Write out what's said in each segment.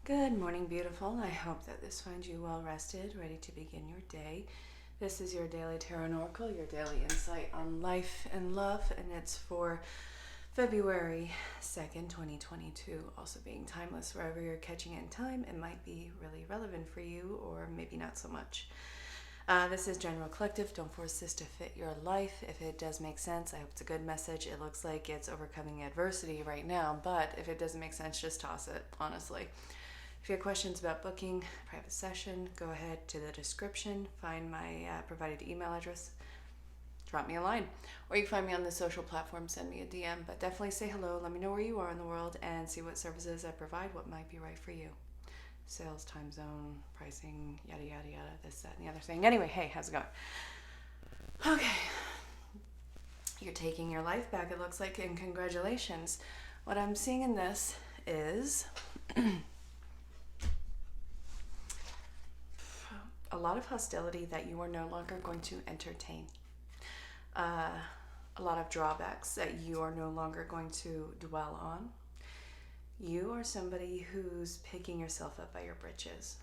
Good morning, beautiful. I hope that this finds you well rested, ready to begin your day. This is your daily tarot and oracle, your daily insight on life and love, and it's for February 2nd, 2022. Also being timeless wherever you're catching it in time, it might be really relevant for you or maybe not so much. This is General Collective. Don't force this to fit your life. If it does make sense, I hope it's a good message. It looks like it's overcoming adversity right now, but if it doesn't make sense, just toss it, honestly. If you have questions about booking a private session, go ahead to the description, find my provided email address, drop me a line. Or you can find me on the social platform, send me a DM, but definitely say hello, let me know where you are in the world, and see what services I provide, what might be right for you. Sales, time zone, pricing, yada, yada, yada, this, that, and the other thing. Anyway, hey, how's it going? Okay. You're taking your life back, it looks like, and congratulations. What I'm seeing in this is a lot of hostility that you are no longer going to entertain. A lot of drawbacks that you are no longer going to dwell on. You are somebody who's picking yourself up by your britches.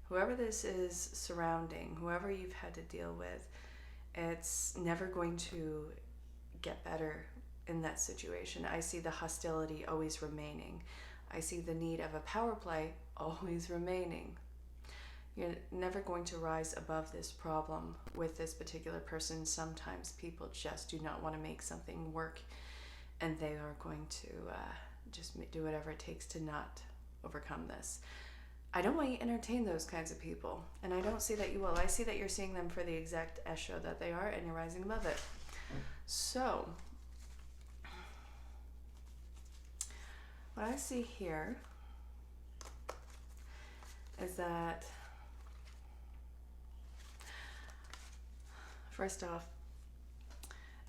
Whoever this is surrounding, whoever you've had to deal with, it's never going to get better in that situation. I see the hostility always remaining. I see the need of a power play always remaining. You're never going to rise above this problem with this particular person. Sometimes people just do not want to make something work, and they are going to just do whatever it takes to not overcome this. I don't want you to entertain those kinds of people, and I don't see that you will. I see that you're seeing them for the exact esho that they are, and you're rising above it. So, what I see here is that, first off,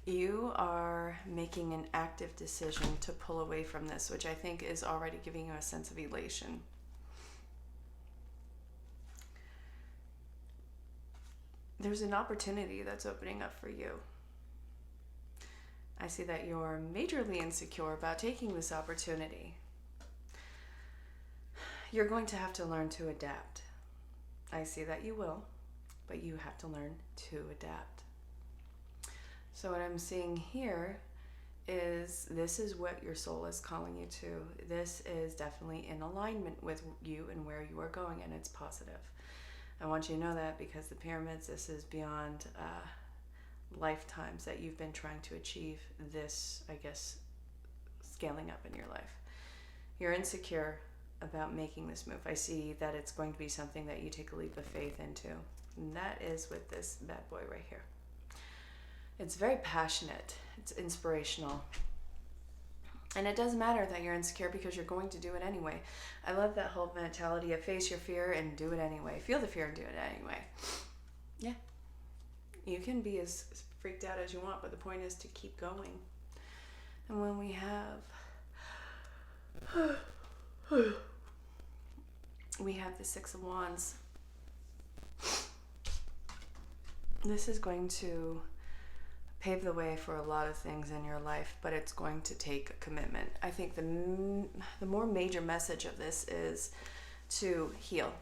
you are making an active decision to pull away from this, which I think is already giving you a sense of elation. There's an opportunity that's opening up for you. I see that you're majorly insecure about taking this opportunity. You're going to have to learn to adapt. I see that you will, but you have to learn to adapt. So what I'm seeing here is this is what your soul is calling you to. This is definitely in alignment with you and where you are going, and it's positive. I want you to know that because the pyramids, this is beyond lifetimes that you've been trying to achieve this, I guess, scaling up in your life. You're insecure about making this move. I see that it's going to be something that you take a leap of faith into. And that is with this bad boy right here. It's very passionate. It's inspirational. And it doesn't matter that you're insecure because you're going to do it anyway. I love that whole mentality of face your fear and do it anyway. Feel the fear and do it anyway. Yeah. You can be as freaked out as you want, but the point is to keep going. And when we have the Six of Wands, this is going to pave the way for a lot of things in your life, but it's going to take a commitment. I think the more major message of this is to heal.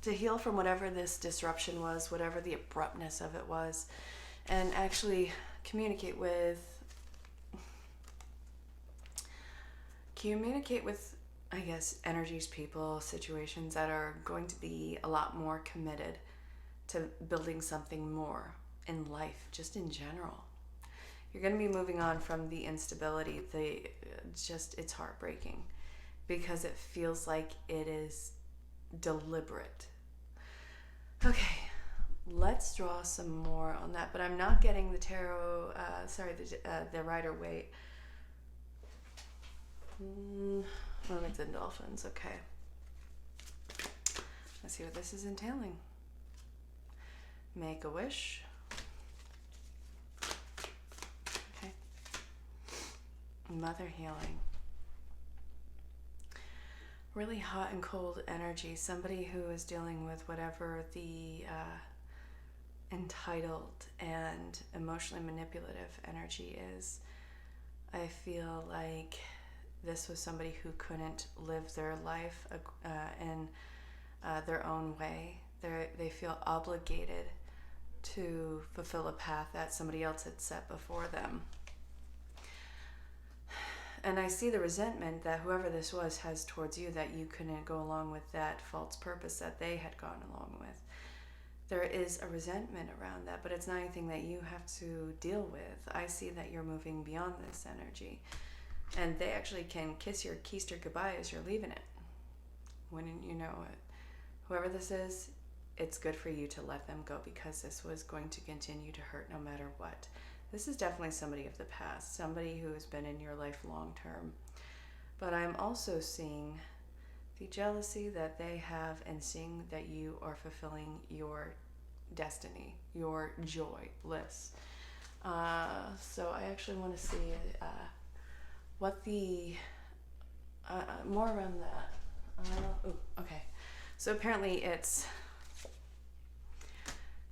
To heal from whatever this disruption was, whatever the abruptness of it was, and actually communicate with, I guess, energies, people, situations that are going to be a lot more committed to building something more in life, just in general. You're going to be moving on from the instability. It's heartbreaking because it feels like it is deliberate. Okay, let's draw some more on that, but I'm not getting the tarot, the Rider-Waite. Mermaids and dolphins, okay. Let's see what this is entailing. Make a wish. Okay. Mother healing. Really hot and cold energy. Somebody who is dealing with whatever the entitled and emotionally manipulative energy is. I feel like this was somebody who couldn't live their life in their own way. They feel obligated to fulfill a path that somebody else had set before them. And I see the resentment that whoever this was has towards you, that you couldn't go along with that false purpose that they had gone along with. There is a resentment around that, but it's not anything that you have to deal with. I see that you're moving beyond this energy. And they actually can kiss your keister goodbye as you're leaving it. Wouldn't you know it? Whoever this is, it's good for you to let them go, because this was going to continue to hurt no matter what. This is definitely somebody of the past, somebody who has been in your life long term. But I'm also seeing the jealousy that they have, and seeing that you are fulfilling your destiny, your joy, bliss. So I actually want to see what the more around that. Okay. So apparently it's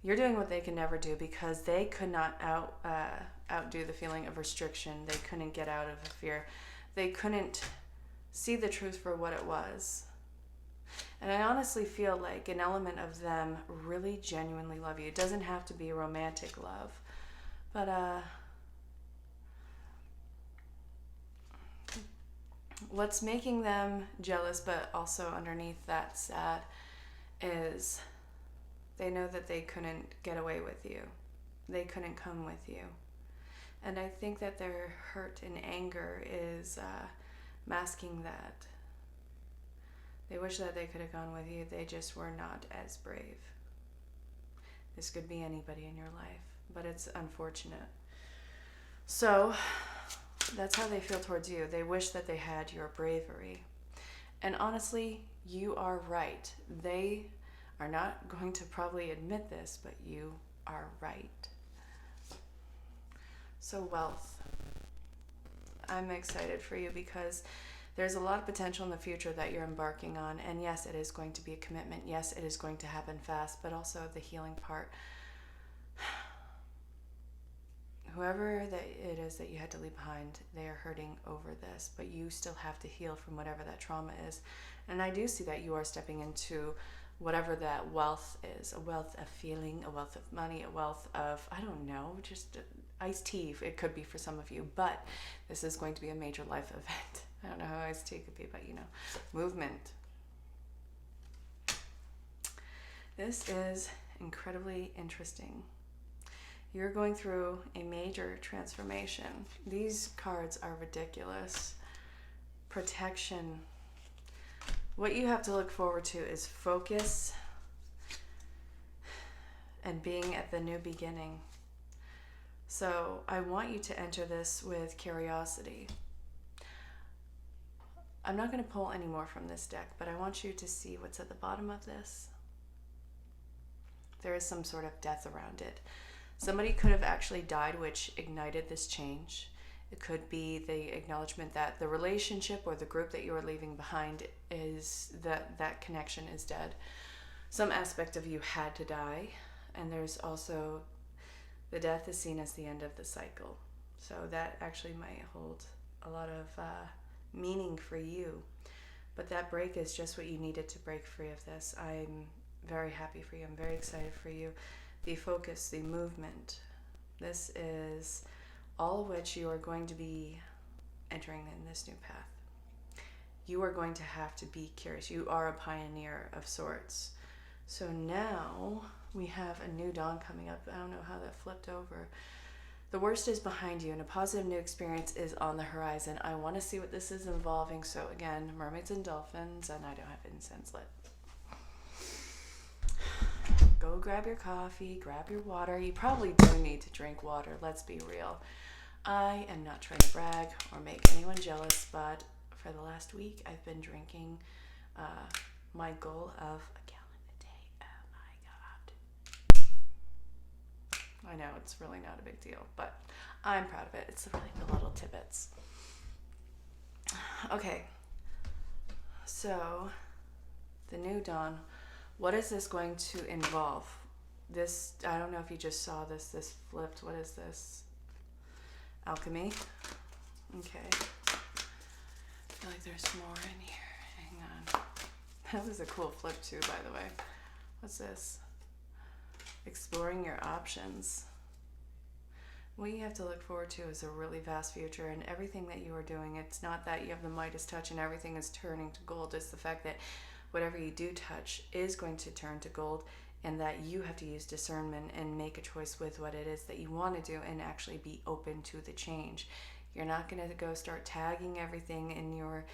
you're doing what they can never do, because they could not outdo the feeling of restriction. They couldn't get out of the fear. They couldn't see the truth for what it was. And I honestly feel like an element of them really genuinely love you. It doesn't have to be romantic love, but what's making them jealous, but also underneath that sad, is they know that they couldn't get away with you. They couldn't come with you. And I think that their hurt and anger is masking that. They wish that they could have gone with you. They just were not as brave. This could be anybody in your life, but it's unfortunate. So that's how they feel towards you. They wish that they had your bravery. And honestly, you are right. They are not going to probably admit this, but you are right. So wealth. I'm excited for you, because there's a lot of potential in the future that you're embarking on. And yes, it is going to be a commitment. Yes, it is going to happen fast, but also the healing part. Whoever that it is that you had to leave behind, they are hurting over this, but you still have to heal from whatever that trauma is. And I do see that you are stepping into whatever that wealth is, a wealth of feeling, a wealth of money, a wealth of, I don't know, just iced tea. It could be for some of you, but this is going to be a major life event. I don't know how iced tea could be, but movement. This is incredibly interesting. You're going through a major transformation. These cards are ridiculous. Protection. What you have to look forward to is focus and being at the new beginning. So I want you to enter this with curiosity. I'm not going to pull any more from this deck, but I want you to see what's at the bottom of this. There is some sort of death around it. Somebody could have actually died, which ignited this change. It could be the acknowledgement that the relationship or the group that you are leaving behind is that connection is dead. Some aspect of you had to die, and there's also the death is seen as the end of the cycle. So that actually might hold a lot of meaning for you. But that break is just what you needed to break free of this. I'm very happy for you. I'm very excited for you. The focus, the movement. This is all of which you are going to be entering in this new path. You are going to have to be curious. You are a pioneer of sorts. So now we have a new dawn coming up. I don't know how that flipped over. The worst is behind you, and a positive new experience is on the horizon. I want to see what this is involving. So again, mermaids and dolphins, and I don't have incense lit. Go grab your coffee, grab your water. You probably do need to drink water, let's be real. I am not trying to brag or make anyone jealous, but for the last week, I've been drinking my goal of a gallon a day. Oh my God. I know it's really not a big deal, but I'm proud of it. It's really the little tidbits. Okay, so the new dawn. What is this going to involve? This, I don't know if you just saw this. This flipped. What is this? Alchemy. Okay. feel like there's more in here. Hang on. That was a cool flip too, by the way. What's this? Exploring your options. What you have to look forward to is a really vast future, and everything that you are doing, it's not that you have the Midas touch and everything is turning to gold. It's the fact that whatever you do touch is going to turn to gold, and that you have to use discernment and make a choice with what it is that you want to do and actually be open to the change. You're not going to go start tagging everything in your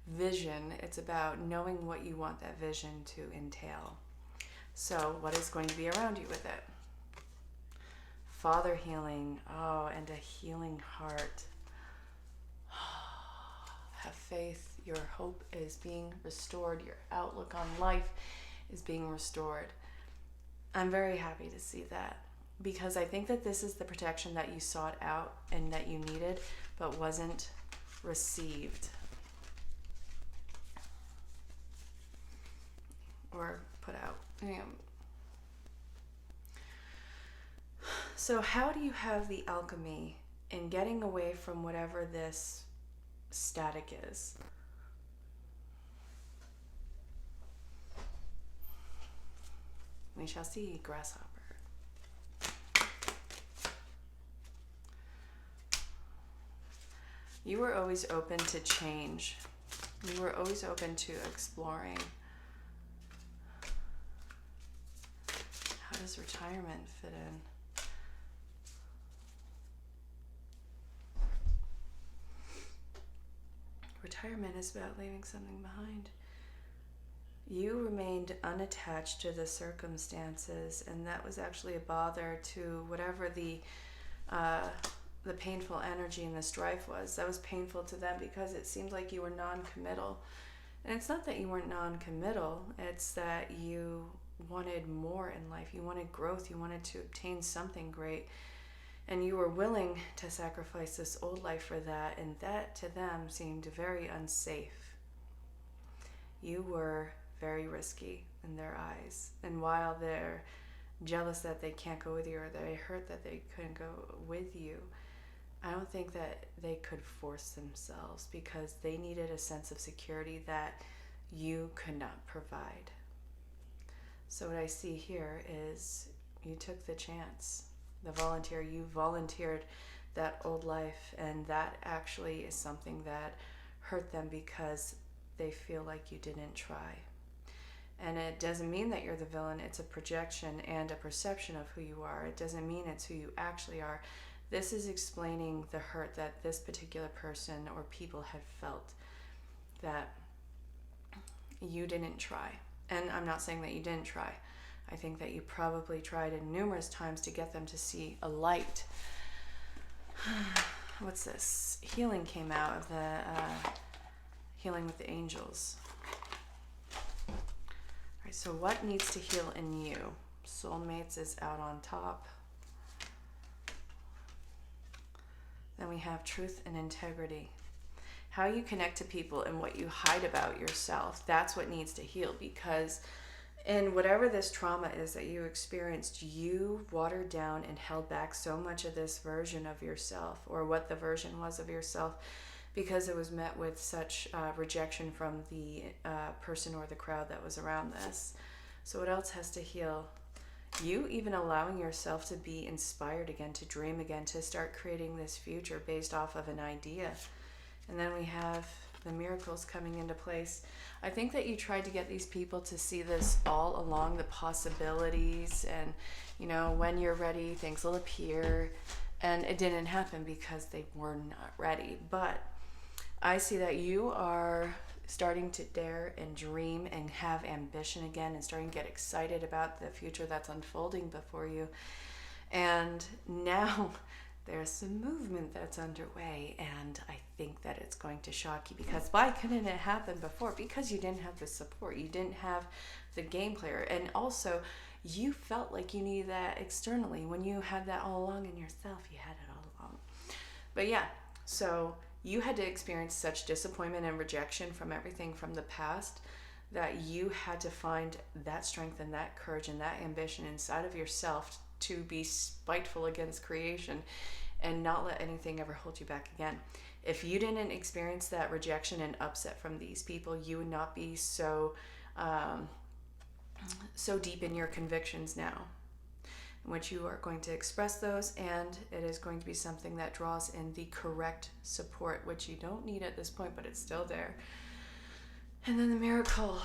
vision. It's about knowing what you want that vision to entail. So what is going to be around you with it? Father healing. Oh, and a healing heart. Have faith. Your hope is being restored. Your outlook on life is being restored. I'm very happy to see that, because I think that this is the protection that you sought out and that you needed but wasn't received or put out. So how do you have the alchemy in getting away from whatever this static is? We shall see, grasshopper. You were always open to change. You were always open to exploring. How does retirement fit in? Retirement is about leaving something behind. You remained unattached to the circumstances, and that was actually a bother to whatever the painful energy and the strife was. That was painful to them because it seemed like you were non-committal. And it's not that you weren't non-committal, it's that you wanted more in life. You wanted growth. You wanted to obtain something great. And you were willing to sacrifice this old life for that, and that to them seemed very unsafe. You were very risky in their eyes. And while they're jealous that they can't go with you, or they're hurt that they couldn't go with you, I don't think that they could force themselves, because they needed a sense of security that you could not provide. So what I see here is you took the chance. You volunteered that old life, and that actually is something that hurt them because they feel like you didn't try. And it doesn't mean that you're the villain. It's a projection and a perception of who you are. It doesn't mean it's who you actually are. This is explaining the hurt that this particular person or people had felt, that you didn't try. And I'm not saying that you didn't try. I think that you probably tried in numerous times to get them to see a light. What's this? Healing came out of the healing with the angels. All right, so what needs to heal in you? Soulmates is out on top. Then we have truth and integrity. How you connect to people and what you hide about yourself, that's what needs to heal, because in whatever this trauma is that you experienced, you watered down and held back so much of this version of yourself, or what the version was of yourself, because it was met with such rejection from the person or the crowd that was around this. So what else has to heal? You even allowing yourself to be inspired again, to dream again, to start creating this future based off of an idea. And then we have the miracles coming into place. I think that you tried to get these people to see this all along, the possibilities, and when you're ready, things will appear. And it didn't happen because they were not ready. But I see that you are starting to dare and dream and have ambition again, and starting to get excited about the future that's unfolding before you. And now there's some movement that's underway, and I think that it's going to shock you, because why couldn't it happen before? Because you didn't have the support, you didn't have the game player, and also you felt like you needed that externally when you had that all along in yourself. You had it all along. But yeah, so you had to experience such disappointment and rejection from everything from the past that you had to find that strength and that courage and that ambition inside of yourself to be spiteful against creation and not let anything ever hold you back again. If you didn't experience that rejection and upset from these people, you would not be so deep in your convictions now, in which you are going to express those, and it is going to be something that draws in the correct support, which you don't need at this point, but it's still there. And then the miracle.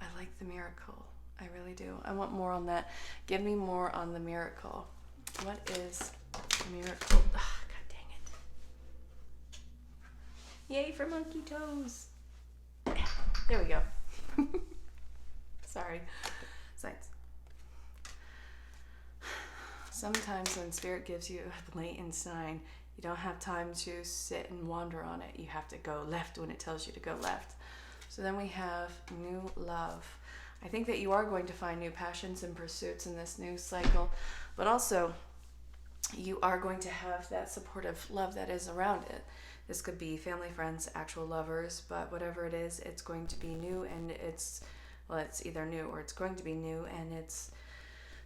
I like the miracle. I really do. I want more on that. Give me more on the miracle. What is the miracle? Oh, God dang it. Yay for monkey toes. There we go. Sorry. Science. Sometimes when Spirit gives you a blatant sign, you don't have time to sit and wander on it. You have to go left when it tells you to go left. So then we have new love. I think that you are going to find new passions and pursuits in this new cycle, but also you are going to have that supportive love that is around it. This could be family, friends, actual lovers, but whatever it is, it's going to be new, and it's either new or it's going to be new, and it's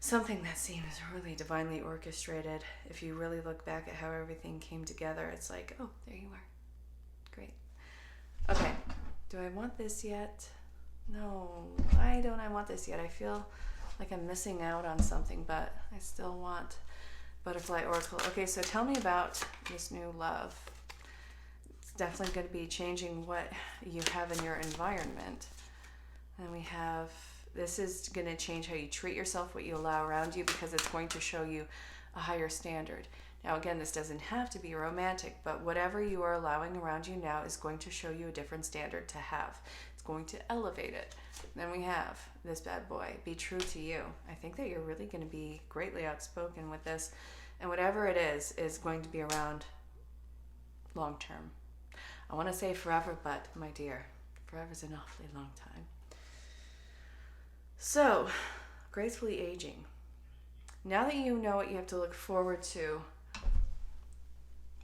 something that seems really divinely orchestrated. If you really look back at how everything came together, it's like, oh, there you are. Great. Okay. Do I want this yet? No. Why don't I want this yet? I feel like I'm missing out on something, but I still want Butterfly Oracle. Okay, so tell me about this new love. It's definitely going to be changing what you have in your environment. And we have, this is going to change how you treat yourself, what you allow around you, because it's going to show you a higher standard. Now, again, this doesn't have to be romantic, but whatever you are allowing around you now is going to show you a different standard to have. It's going to elevate it. Then we have this bad boy, be true to you. I think that you're really going to be greatly outspoken with this, and whatever it is going to be around long term. I want to say forever, but my dear, forever's an awfully long time. So, gracefully aging. Now that you know what you have to look forward to,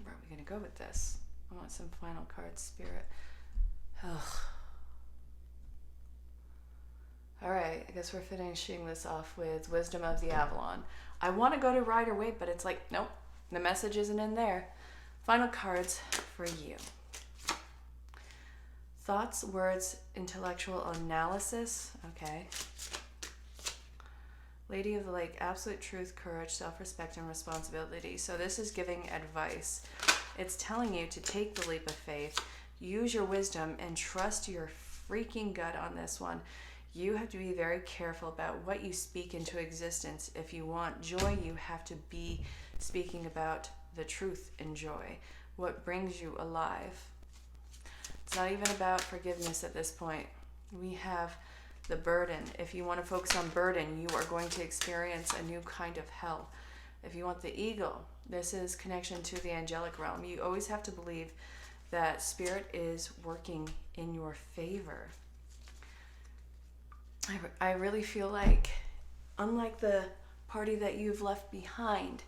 where are we going to go with this? I want some final cards, Spirit. Ugh. All right, I guess we're finishing this off with Wisdom of the Avalon. I want to go to Rider Waite, but it's like, nope, the message isn't in there. Final cards for you. Thoughts, words, intellectual analysis. Okay. Lady of the Lake, absolute truth, courage, self-respect, and responsibility. So this is giving advice. It's telling you to take the leap of faith, use your wisdom, and trust your freaking gut on this one. You have to be very careful about what you speak into existence. If you want joy, you have to be speaking about the truth in joy, what brings you alive. It's not even about forgiveness at this point. We have the burden. If you want to focus on burden, you are going to experience a new kind of hell. If you want the eagle, this is connection to the angelic realm. You always have to believe that Spirit is working in your favor. I really feel like, unlike the party that you've left behind,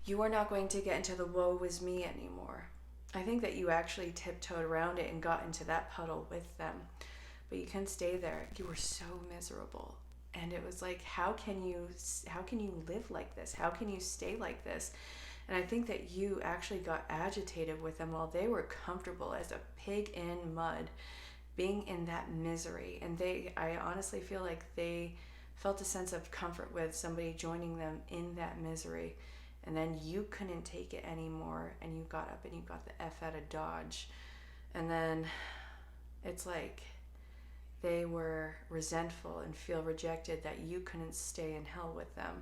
you are not going to get into the woe is me anymore. I think that you actually tiptoed around it and got into that puddle with them. But you couldn't stay there. You were so miserable. And it was like, how can you live like this? How can you stay like this? And I think that you actually got agitated with them while they were comfortable as a pig in mud, being in that misery. And I honestly feel like they felt a sense of comfort with somebody joining them in that misery. And then you couldn't take it anymore, and you got up and you got the F out of Dodge. And then it's like they were resentful and feel rejected that you couldn't stay in hell with them.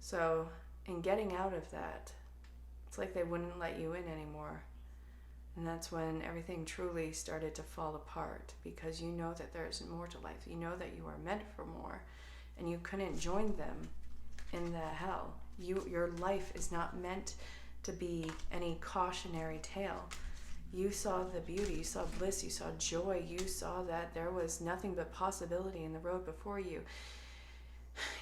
So in getting out of that, it's like they wouldn't let you in anymore. And that's when everything truly started to fall apart, because you know that there's more to life. You know that you are meant for more, and you couldn't join them in that hell. Your life is not meant to be any cautionary tale. You saw the beauty, you saw bliss, you saw joy, you saw that there was nothing but possibility in the road before you.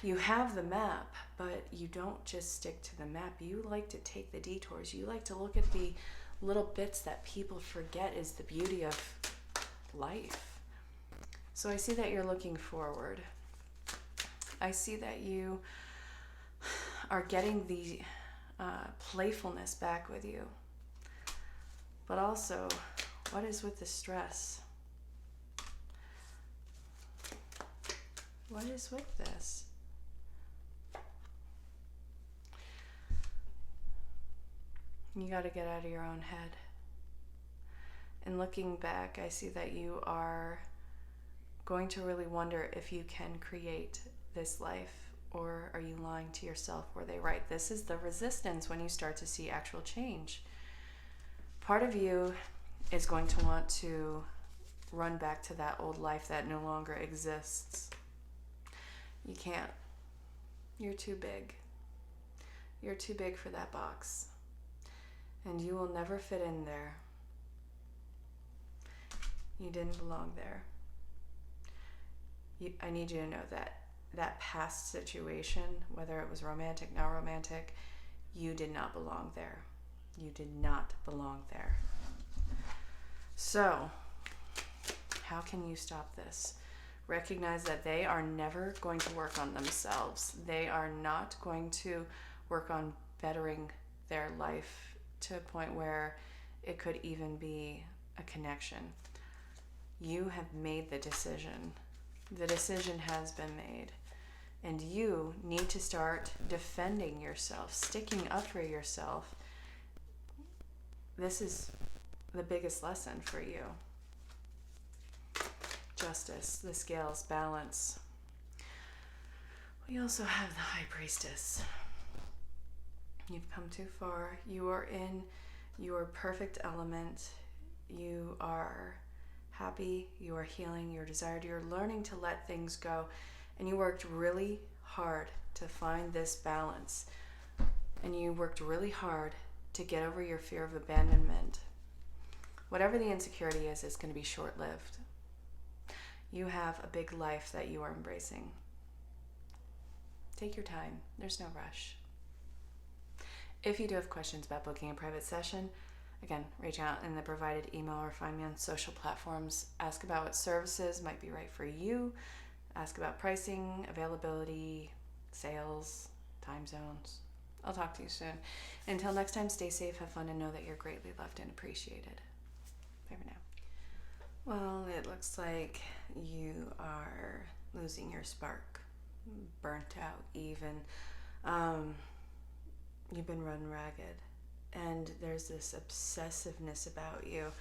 You have the map, but you don't just stick to the map. You like to take the detours. You like to look at the little bits that people forget is the beauty of life. So I see that you're looking forward. I see that you are getting the playfulness back with you. But also, what is with the stress? What is with this? You got to get out of your own head. And looking back, I see that you are going to really wonder if you can create this life, or are you lying to yourself? Were they right? This is the resistance when you start to see actual change. Part of you is going to want to run back to that old life that no longer exists. You can't. You're too big. You're too big for that box. And you will never fit in there. You didn't belong there. I need you to know that past situation, whether it was romantic, not romantic, you did not belong there. You did not belong there. So, how can you stop this? Recognize that they are never going to work on themselves. They are not going to work on bettering their life to a point where it could even be a connection. You have made the decision. The decision has been made. And you need to start defending yourself, sticking up for yourself. This is the biggest lesson for you. Justice, the scales, balance. We also have the High Priestess. You've come too far. You are in your perfect element. You are happy, you are healing, you're desired, you're learning to let things go. And you worked really hard to find this balance. And you worked really hard to get over your fear of abandonment. Whatever the insecurity is, it's going to be short-lived. You have a big life that you are embracing. Take your time. There's no rush. If you do have questions about booking a private session, again, reach out in the provided email or find me on social platforms. Ask about what services might be right for you. Ask about pricing, availability, sales, time zones. I'll talk to you soon. Until next time, stay safe, have fun, and know that you're greatly loved and appreciated. Bye for now. Well, it looks like you are losing your spark. Burnt out even. You've been run ragged. And there's this obsessiveness about you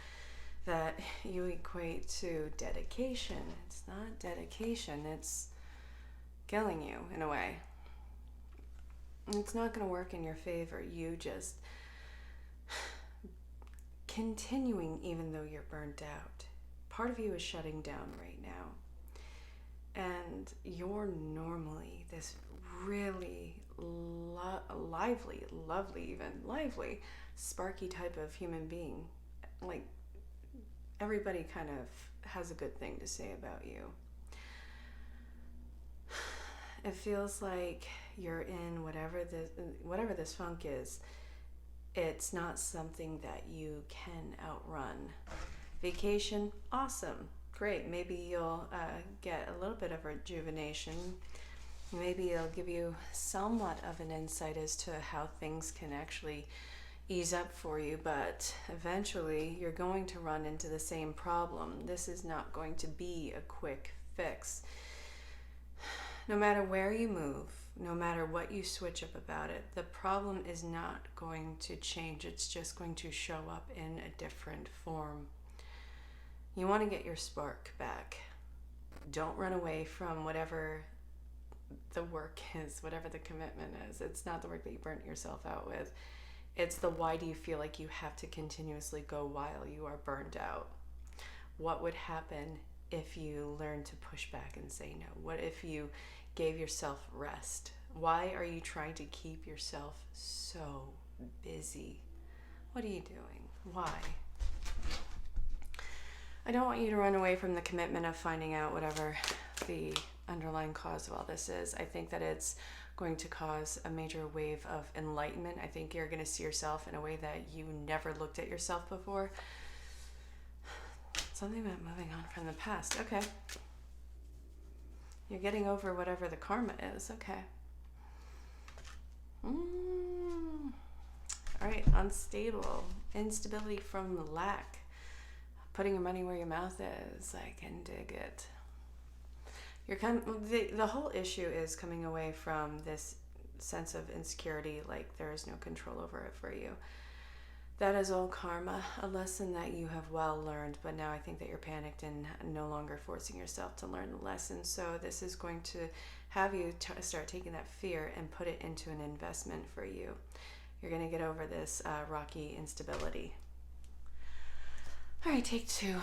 that you equate to dedication. It's not dedication, it's killing you in a way. It's not going to work in your favor. You just continuing even though you're burnt out. Part of you is shutting down right now. And you're normally this really lively, sparky type of human being. Like, everybody kind of has a good thing to say about you. It feels like you're in whatever this funk is. It's not something that you can outrun. Vacation, awesome, great. Maybe you'll get a little bit of rejuvenation. Maybe it'll give you somewhat of an insight as to how things can actually ease up for you, but eventually you're going to run into the same problem. This is not going to be a quick fix. No matter where you move, no matter what you switch up about it, the problem is not going to change. It's just going to show up in a different form. You want to get your spark back. Don't run away from whatever the work is, whatever the commitment is. It's not the work that you burnt yourself out with. It's the why do you feel like you have to continuously go while you are burned out? What would happen if you learned to push back and say no? What if you gave yourself rest? Why are you trying to keep yourself so busy? What are you doing? Why? I don't want you to run away from the commitment of finding out whatever the underlying cause of all this is. I think that it's going to cause a major wave of enlightenment. I think you're going to see yourself in a way that you never looked at yourself before. Something about moving on from the past. Okay. You're getting over whatever the karma is. Okay. All right, unstable, instability from lack, putting your money where your mouth is. I can dig it. The whole issue is coming away from this sense of insecurity, like there is no control over it for you. That is all karma, a lesson that you have well learned, but now I think that you're panicked and no longer forcing yourself to learn the lesson. So this is going to have you start taking that fear and put it into an investment for you. You're going to get over this rocky instability. All right, take 2.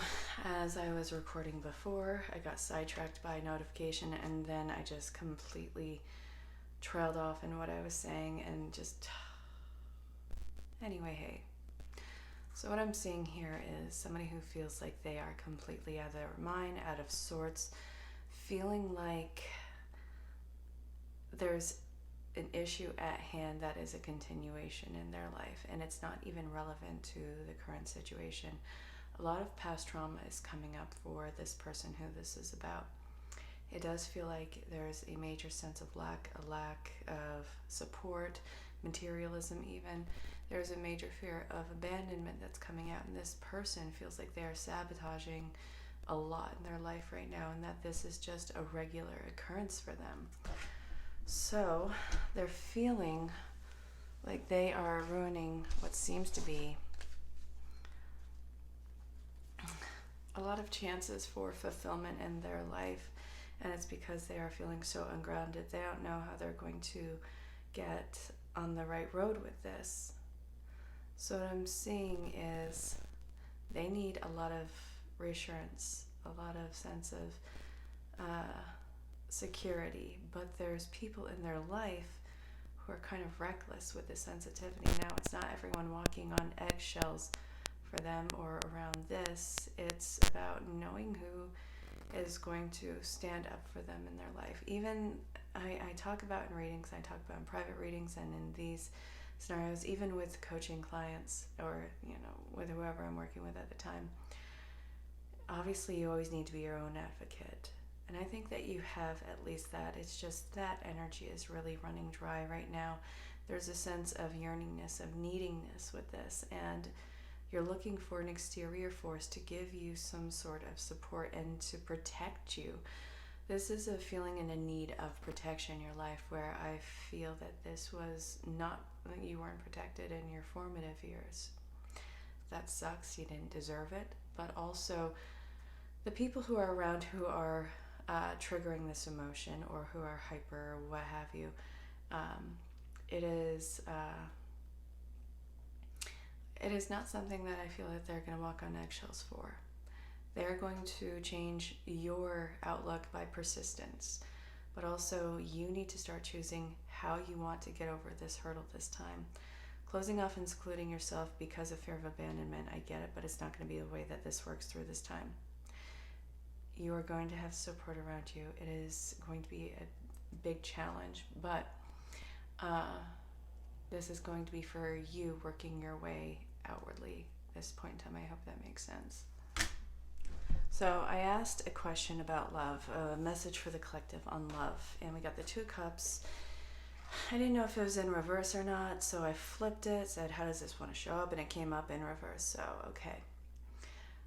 As I was recording before, I got sidetracked by a notification and then I just completely trailed off in what I was saying and just... Anyway, hey. So what I'm seeing here is somebody who feels like they are completely out of their mind, out of sorts, feeling like there's an issue at hand that is a continuation in their life and it's not even relevant to the current situation. A lot of past trauma is coming up for this person who this is about. It does feel like there's a major sense of lack, a lack of support, materialism even. There's a major fear of abandonment that's coming out, and this person feels like they are sabotaging a lot in their life right now and that this is just a regular occurrence for them. So they're feeling like they are ruining what seems to be a lot of chances for fulfillment in their life, and it's because they are feeling so ungrounded. They don't know how they're going to get on the right road with this. So what I'm seeing is they need a lot of reassurance, a lot of sense of security, but there's people in their life who are kind of reckless with this sensitivity. Now, it's not everyone walking on eggshells for them or around this. It's about knowing who is going to stand up for them in their life. Even I talk about in readings, I talk about in private readings and in these scenarios, even with coaching clients or, with whoever I'm working with at the time. Obviously, you always need to be your own advocate. And I think that you have at least that. It's just that energy is really running dry right now. There's a sense of yearningness, of needingness with this. And you're looking for an exterior force to give you some sort of support and to protect you. This is a feeling and a need of protection in your life where I feel that this was not, that you weren't protected in your formative years. That sucks. You didn't deserve it. But also the people who are around who are triggering this emotion or who are hyper or what have you, it is not something that I feel that they're going to walk on eggshells for. They're going to change your outlook by persistence, but also you need to start choosing how you want to get over this hurdle this time. Closing off and secluding yourself because of fear of abandonment, I get it, but it's not going to be the way that this works through this time. You are going to have support around you. It is going to be a big challenge, but this is going to be for you working your way outwardly at this point in time. I hope that makes sense. So I asked a question about love, a message for the collective on love, and we got the 2 cups. I didn't know if it was in reverse or not, so I flipped it, said, how does this want to show up? And it came up in reverse, so okay.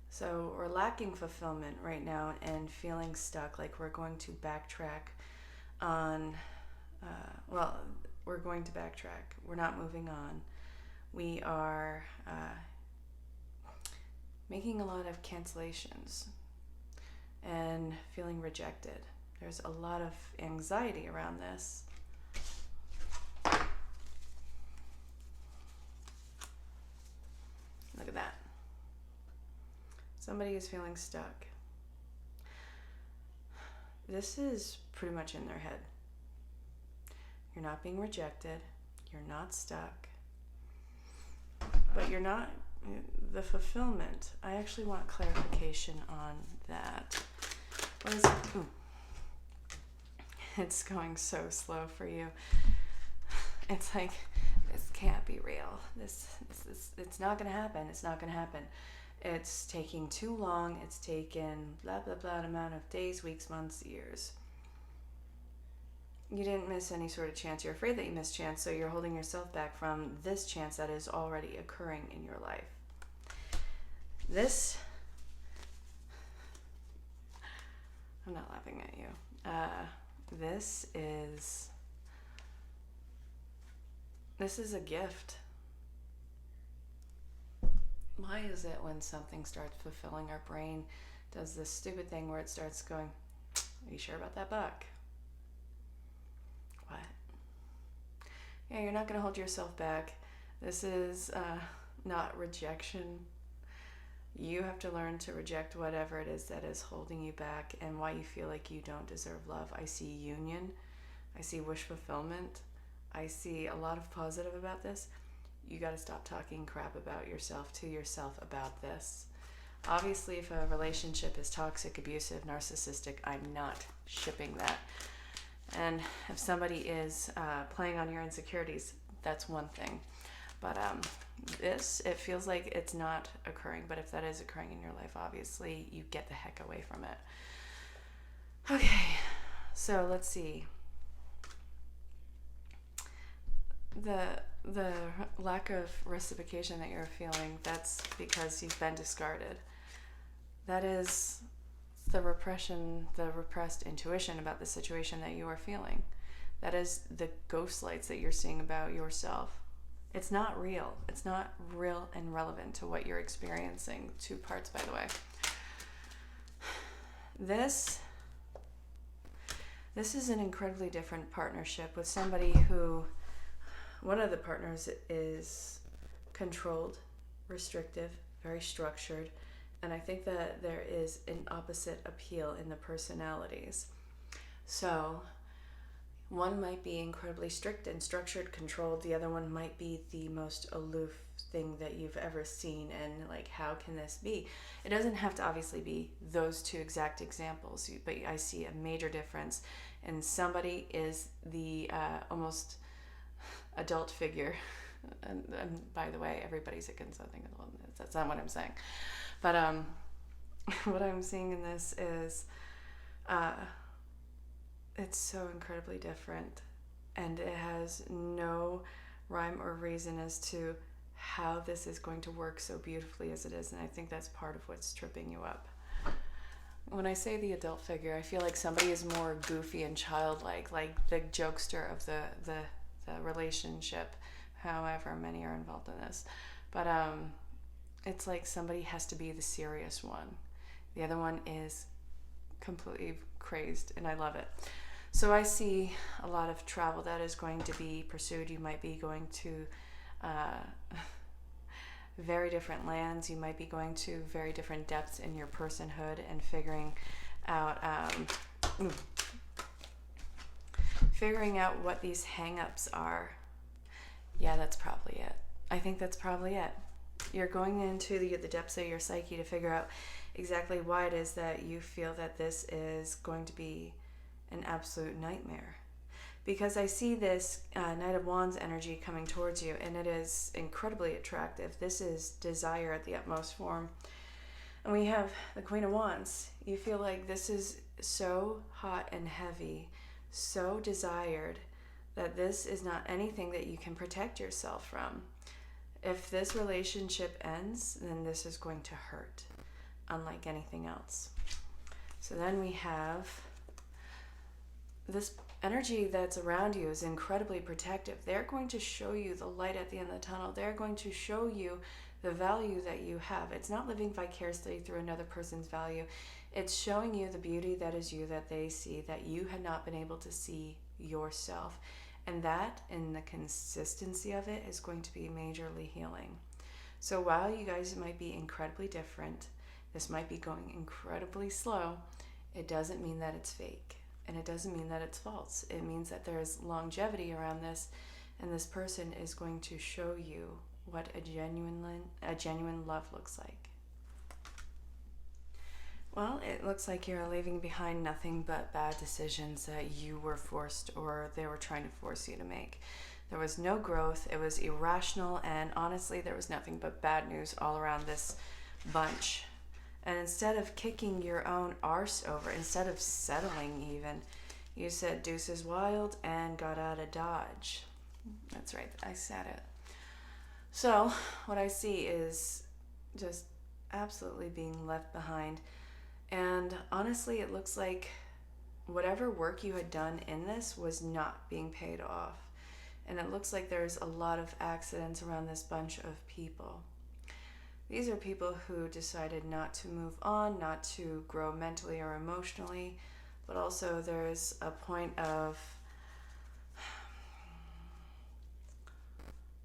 So we're lacking fulfillment right now and feeling stuck, like we're going to backtrack on, we're going to backtrack. We're not moving on. We are making a lot of cancellations and feeling rejected. There's a lot of anxiety around this. Look at that. Somebody is feeling stuck. This is pretty much in their head. You're not being rejected. You're not stuck. But you're not, the fulfillment, I actually want clarification on that. What is it? Ooh. It's going so slow for you. It's like, this can't be real. This it's not going to happen. It's not going to happen. It's taking too long. It's taken blah, blah, blah amount of days, weeks, months, years. you didn't miss any sort of chance. You're afraid that you missed chance, so you're holding yourself back from this chance that is already occurring in your life. This, I'm not laughing at you. This is a gift. Why is it when something starts fulfilling, our brain does this stupid thing where it starts going, are you sure about that buck? What? Yeah, you're not going to hold yourself back. This is not rejection. You have to learn to reject whatever it is that is holding you back and why you feel like you don't deserve love. I see union. I see wish fulfillment. I see a lot of positive about this. You got to stop talking crap about yourself to yourself about this. Obviously, if a relationship is toxic, abusive, narcissistic, I'm not shipping that. And if somebody is playing on your insecurities, that's one thing. But it feels like it's not occurring. But if that is occurring in your life, obviously, you get the heck away from it. Okay, so let's see. The lack of reciprocation that you're feeling, that's because you've been discarded. That is the repression, the repressed intuition about the situation that you are feeling. That is the ghost lights that you're seeing about yourself. It's not real. It's not real and relevant to what you're experiencing. 2 parts, by the way. This is an incredibly different partnership with somebody who, one of the partners is controlled, restrictive, very structured, and I think that there is an opposite appeal in the personalities. So one might be incredibly strict and structured, controlled. The other one might be the most aloof thing that you've ever seen, and like, how can this be? It doesn't have to obviously be those 2 exact examples, but I see a major difference. And somebody is the almost adult figure, and by the way, everybody's against something. That's not what I'm saying. But what I'm seeing in this is it's so incredibly different, and it has no rhyme or reason as to how this is going to work so beautifully as it is, and I think that's part of what's tripping you up. When I say the adult figure, I feel like somebody is more goofy and childlike, like the jokester of the relationship, however many are involved in this. But it's like somebody has to be the serious one. The other one is completely crazed, and I love it. So I see a lot of travel that is going to be pursued. You might be going to very different lands. You might be going to very different depths in your personhood and figuring out what these hang-ups are. Yeah, that's probably it. I think that's probably it. You're going into the depths of your psyche to figure out exactly why it is that you feel that this is going to be an absolute nightmare. Because I see this Knight of Wands energy coming towards you, and it is incredibly attractive. This is desire at the utmost form. And we have the Queen of Wands. You feel like this is so hot and heavy, so desired, that this is not anything that you can protect yourself from. If this relationship ends, then this is going to hurt, unlike anything else. So then we have this energy that's around you is incredibly protective. They're going to show you the light at the end of the tunnel. They're going to show you the value that you have. It's not living vicariously through another person's value. It's showing you the beauty that is you, that they see, that you had not been able to see yourself. And that, and the consistency of it, is going to be majorly healing. So while you guys might be incredibly different, this might be going incredibly slow, it doesn't mean that it's fake. And it doesn't mean that it's false. It means that there's longevity around this, and this person is going to show you what a genuine love looks like. Well, it looks like you're leaving behind nothing but bad decisions that you were forced, or they were trying to force you to make. There was no growth. It was irrational, and honestly, there was nothing but bad news all around this bunch. And instead of kicking your own arse over, instead of settling even, You said deuces wild and got out of Dodge. That's right, I said it. So what I see is just absolutely being left behind. And honestly, it looks like whatever work you had done in this was not being paid off. And it looks like there's a lot of accidents around this bunch of people. These are people who decided not to move on, not to grow mentally or emotionally, but also there's a point of...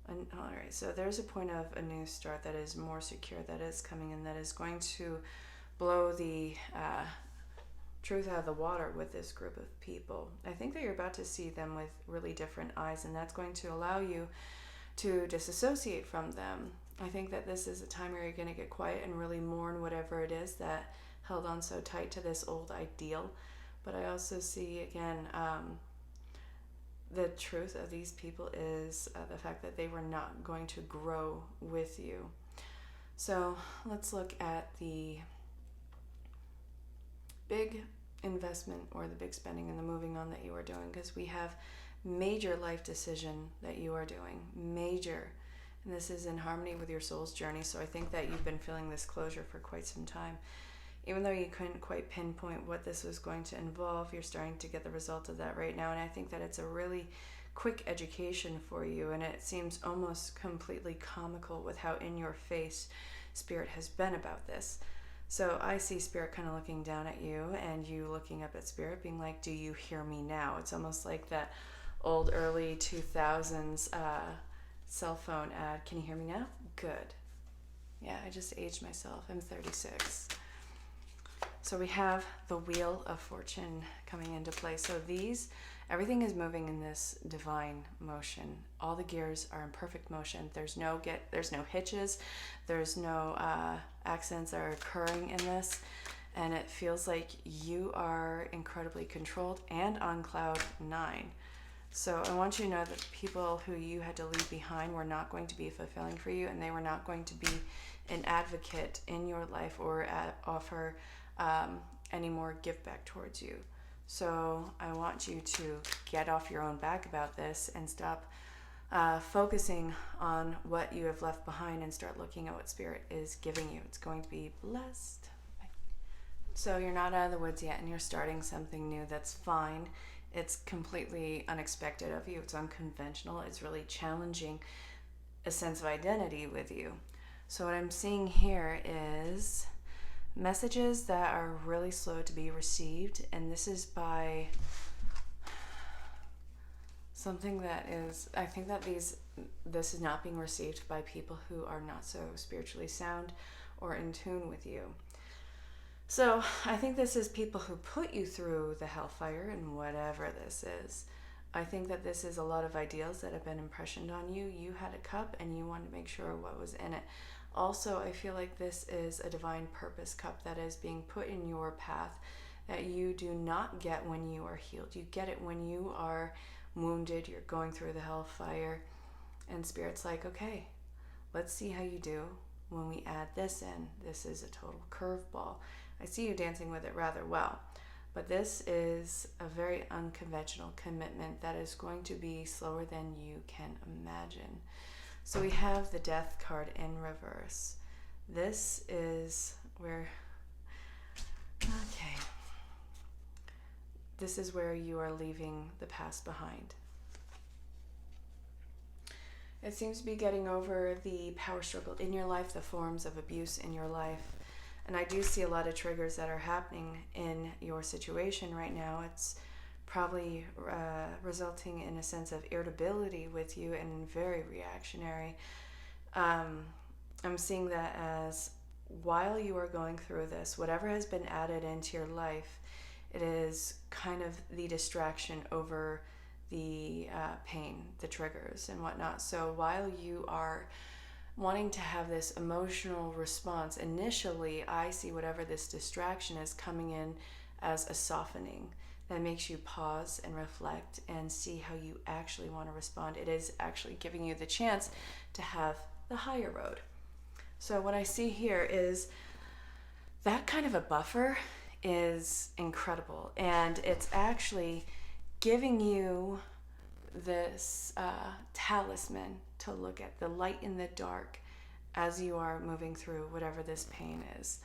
Alright, so there's a point of a new start that is more secure, that is coming in, that is going to blow the truth out of the water with this group of people. I think that you're about to see them with really different eyes, and that's going to allow you to disassociate from them. I think that this is a time where you're going to get quiet and really mourn whatever it is that held on so tight to this old ideal. But I also see, again, the truth of these people is the fact that they were not going to grow with you. So let's look at the big investment or the big spending and the moving on that you are doing, because we have major life decision that you are doing, major, and this is in harmony with your soul's journey. So I think that you've been feeling this closure for quite some time. Even though you couldn't quite pinpoint what this was going to involve, you're starting to get the result of that right now, and I think that it's a really quick education for you, and it seems almost completely comical with how in your face Spirit has been about this. So I see Spirit kind of looking down at you and you looking up at Spirit being like, do you hear me now? It's almost like that old early 2000s cell phone ad. Can you hear me now? Good. Yeah, I just aged myself. I'm 36. So we have the Wheel of Fortune coming into play. So everything is moving in this divine motion. All the gears are in perfect motion. There's no hitches. There's no accidents that are occurring in this. And it feels like you are incredibly controlled and on cloud 9. So I want you to know that the people who you had to leave behind were not going to be fulfilling for you, and they were not going to be an advocate in your life or offer any more give back towards you. So I want you to get off your own back about this and stop focusing on what you have left behind and start looking at what Spirit is giving you. It's going to be blessed. So you're not out of the woods yet, and you're starting something new. That's fine. It's completely unexpected of you. It's unconventional. It's really challenging a sense of identity with you. So what I'm seeing here is messages that are really slow to be received, and this is by something that is, I think that this is not being received by people who are not so spiritually sound or in tune with you. So I think this is people who put you through the hellfire and whatever this is. I think that this is a lot of ideals that have been impressioned on you. You had a cup and you wanted to make sure what was in it. Also, I feel like this is a divine purpose cup that is being put in your path that you do not get when you are healed. You get it when you are wounded, you're going through the hellfire, and Spirit's like, okay, let's see how you do when we add this in. This is a total curveball. I see you dancing with it rather well, but this is a very unconventional commitment that is going to be slower than you can imagine. So we have the Death card in reverse. This is where, okay, this is where you are leaving the past behind. It seems to be getting over the power struggle in your life, the forms of abuse in your life. And I do see a lot of triggers that are happening in your situation right now. It's probably resulting in a sense of irritability with you and very reactionary. I'm seeing that as while you are going through this, whatever has been added into your life, it is kind of the distraction over the pain, the triggers and whatnot. So while you are wanting to have this emotional response, initially I see whatever this distraction is coming in as a softening that makes you pause and reflect and see how you actually want to respond. It is actually giving you the chance to have the higher road. So what I see here is that kind of a buffer is incredible, and it's actually giving you this talisman to look at, the light in the dark, as you are moving through whatever this pain is.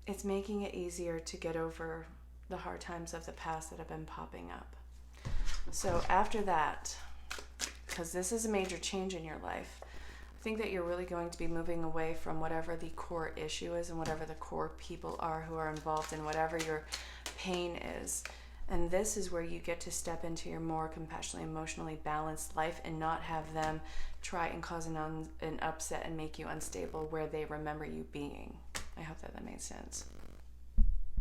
It's making it easier to get over the hard times of the past that have been popping up. So after that, because this is a major change in your life, I think that you're really going to be moving away from whatever the core issue is and whatever the core people are who are involved in whatever your pain is. And this is where you get to step into your more compassionately, emotionally balanced life and not have them try and cause an upset and make you unstable where they remember you being. I hope that made sense.